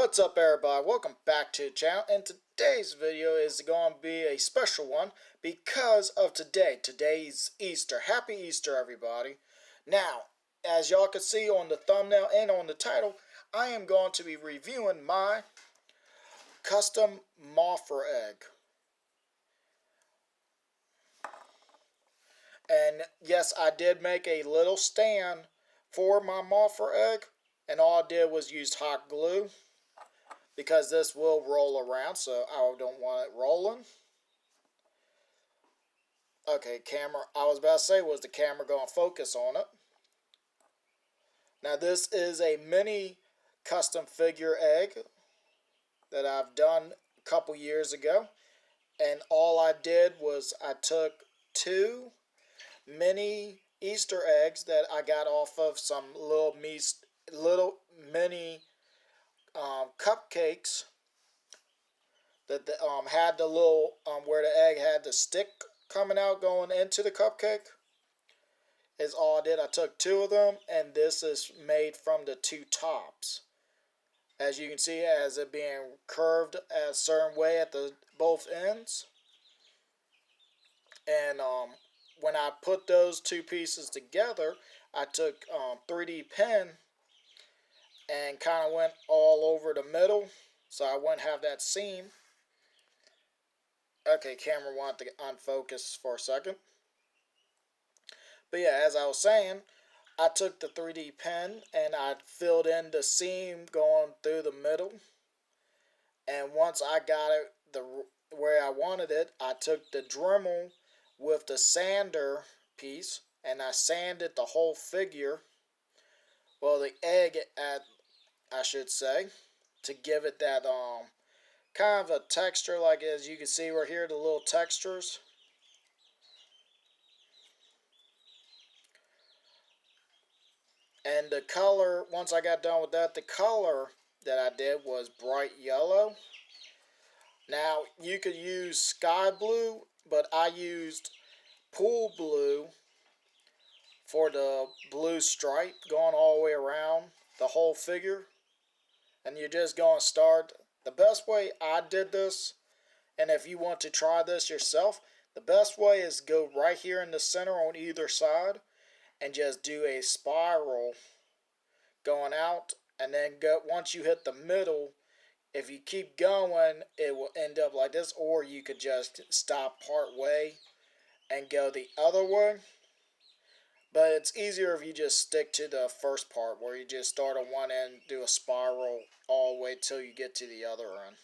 What's up everybody, welcome back to the channel, and today's video is going to be a special one because of today. Today's Easter. Happy Easter everybody. Now, as y'all can see on the thumbnail and on the title, I am going to be reviewing my custom Mothra egg. And yes, I did make a little stand for my Mothra egg, and all I did was use hot glue, because this will roll around, so I don't want it rolling. Okay, camera. I was about to say, was the camera going to focus on it? Now this is a mini custom figure egg that I've done a couple years ago. And all I did was I took two mini Easter eggs that I got off of some little mini cupcakes that had the little where the egg had the stick coming out going into the cupcake. Is all I did. I took two of them, and this is made from the two tops. As you can see, as it being curved a certain way at the both ends. And when I put those two pieces together, I took 3D pen and kind of went all over the middle, so I wouldn't have that seam. Okay, camera wanted to unfocus for a second. But yeah, as I was saying, I took the 3D pen and I filled in the seam going through the middle. And once I got it the where I wanted it, I took the Dremel with the sander piece and I sanded the whole figure, well, the egg I should say, to give it that kind of a texture, like as you can see right here, the little textures. And the color, once I got done with that, the color that I did was bright yellow. Now, you could use sky blue, but I used pool blue for the blue stripe going all the way around the whole figure. And you're just going to start. The best way I did this, and if you want to try this yourself, the best way is go right here in the center on either side and just do a spiral going out, and then go, once you hit the middle, if you keep going, it will end up like this, or you could just stop part way and go the other way. But it's easier if you just stick to the first part, where you just start on one end, do a spiral all the way till you get to the other end.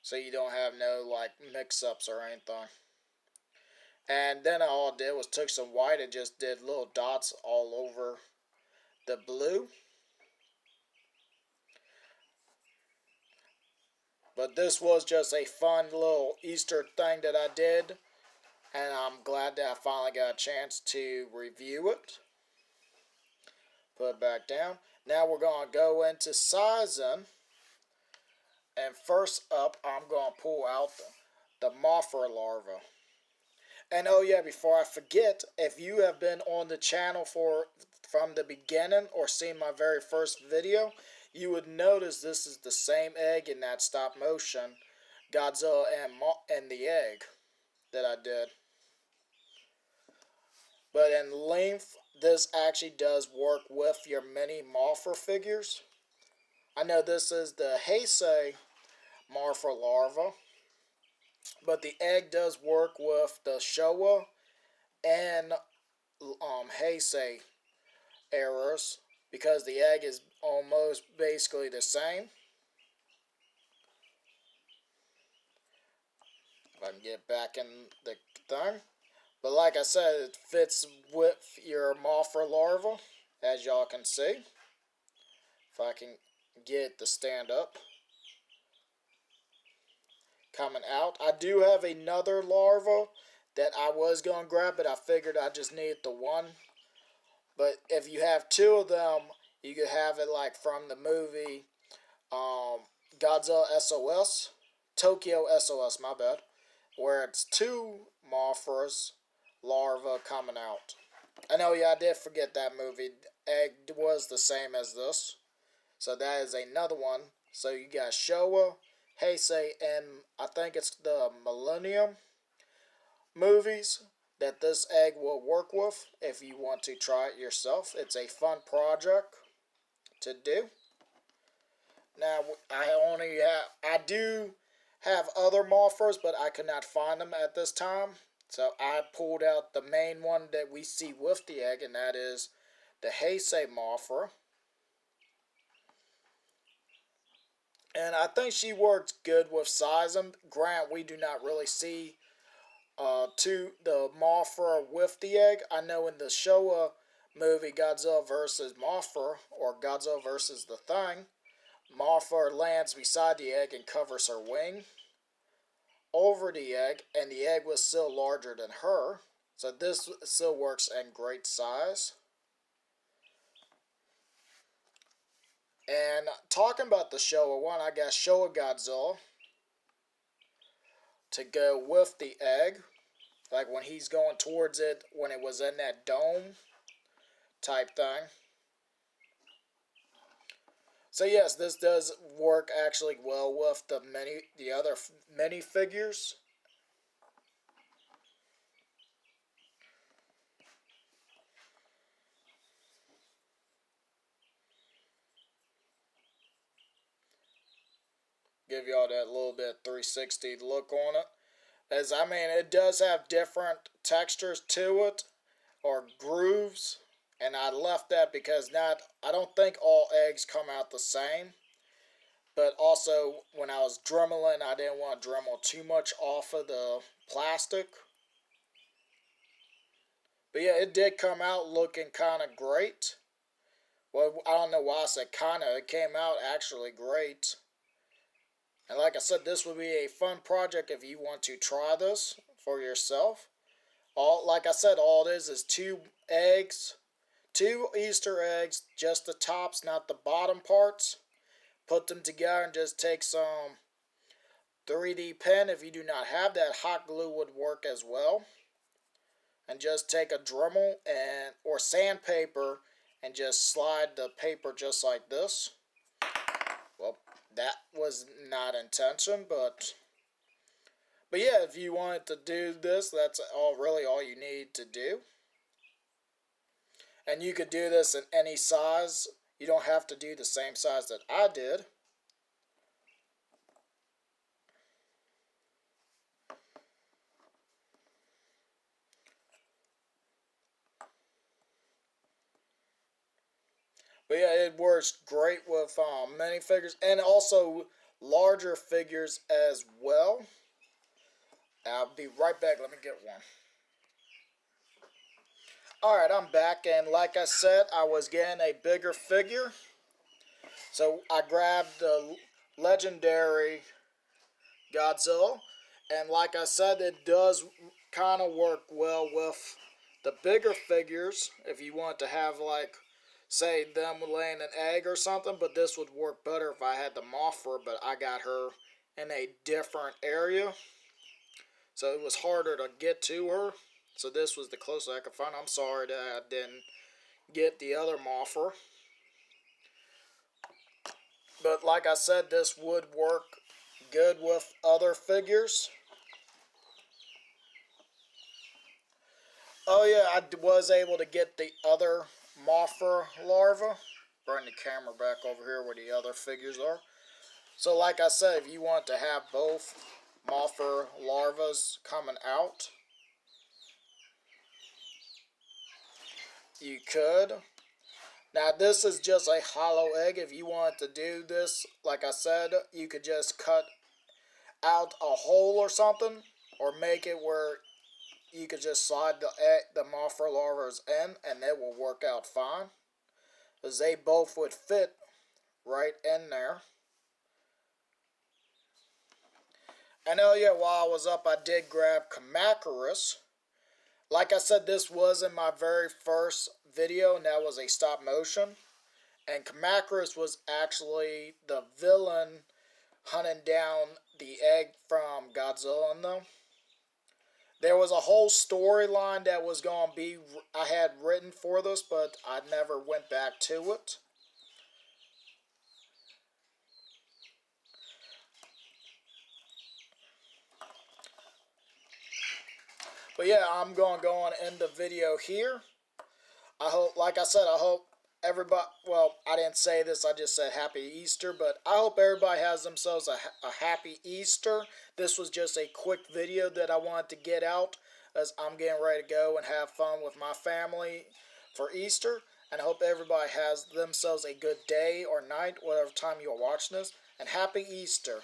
So you don't have no like mix-ups or anything. And then all I did was took some white and just did little dots all over the blue. But this was just a fun little Easter thing that I did. And I'm glad that I finally got a chance to review it. Put it back down. Now we're going to go into sizing. And first up, I'm going to pull out the Mothra larva. And oh yeah, before I forget, if you have been on the channel from the beginning or seen my very first video, you would notice this is the same egg in that stop motion Godzilla and the egg that I did. But in length, this actually does work with your mini Mothra figures. I know this is the heisei Mothra larva, but the egg does work with the Shoah and heisei errors, because the egg is almost basically the same. If I can get back in the thing. But like I said, it fits with your Mothra larva, as y'all can see. If I can get it to stand up. Coming out. I do have another larva that I was going to grab, but I figured I just needed the one. But if you have two of them, you could have it like from the movie Godzilla SOS. Tokyo SOS, my bad. Where it's two Mothras larva coming out. I know, yeah, I did forget that movie. Egg was the same as this. So that is another one. So you got Shoah, Heisei, and I think it's the Millennium movies that this egg will work with if you want to try it yourself. It's a fun project to do. Now I do have other Mothras, but I could not find them at this time. So I pulled out the main one that we see with the egg, and that is the heisei Mothra. And I think she works good with sizing. Grant, we do not really see to the Mothra with the egg. I know in the Showa movie Godzilla vs. Mothra, or Godzilla vs. the Thing, Mothra lands beside the egg and covers her wing over the egg, and the egg was still larger than her. So this still works in great size. And talking about the Showa one, I got Showa Godzilla to go with the egg. Like when he's going towards it, when it was in that dome type thing. So yes, this does work actually well with the other mini figures. Give y'all that little bit 360 look on it. As I mean, it does have different textures to it, or grooves, and I left that because I don't think all eggs come out the same. But also, when I was dremeling, I didn't want to dremel too much off of the plastic. But yeah, it did come out looking kind of great. Well, I don't know why I said kind of. It came out actually great. And like I said, this would be a fun project if you want to try this for yourself. Like I said, all it is 2 eggs, 2 Easter eggs, just the tops, not the bottom parts. Put them together and just take some 3D pen. If you do not have that, hot glue would work as well. And just take a Dremel or sandpaper and just slide the paper just like this. Well, that was not intention, but yeah, if you wanted to do this, that's really all you need to do. And you could do this in any size. You don't have to do the same size that I did. But yeah, it works great with minifigures and also larger figures as well. I'll be right back. Let me get one. Alright, I'm back, and like I said, I was getting a bigger figure. So I grabbed the legendary Godzilla, and like I said, it does kind of work well with the bigger figures if you want to have, like, say them laying an egg or something, but this would work better if I had the Mothra, but I got her in a different area, so it was harder to get to her. So this was the closest I could find. I'm sorry that I didn't get the other Mothra. But like I said, this would work good with other figures. Oh yeah, I was able to get the other Mothra larva. Bring the camera back over here where the other figures are. So like I said, if you want to have both Mothra larvas coming out, you could. Now this is just a hollow egg. If you want to do this, like I said, you could just cut out a hole or something, or make it where you could just slide the Mothra larvas in, and it will work out fine, because they both would fit right in there. And oh yeah, while I was up, I did grab Kamacuras. Like I said, this was in my very first video, and that was a stop motion. And Kamacuras was actually the villain hunting down the egg from Godzilla in them. There was a whole storyline that was going to be, I had written for this, but I never went back to it. But yeah, I'm going to go and end the video here. I hope, like I said, I hope everybody, well, I didn't say this, I just said happy Easter, but I hope everybody has themselves a happy Easter. This was just a quick video that I wanted to get out as I'm getting ready to go and have fun with my family for Easter. And I hope everybody has themselves a good day or night, whatever time you're watching this. And happy Easter.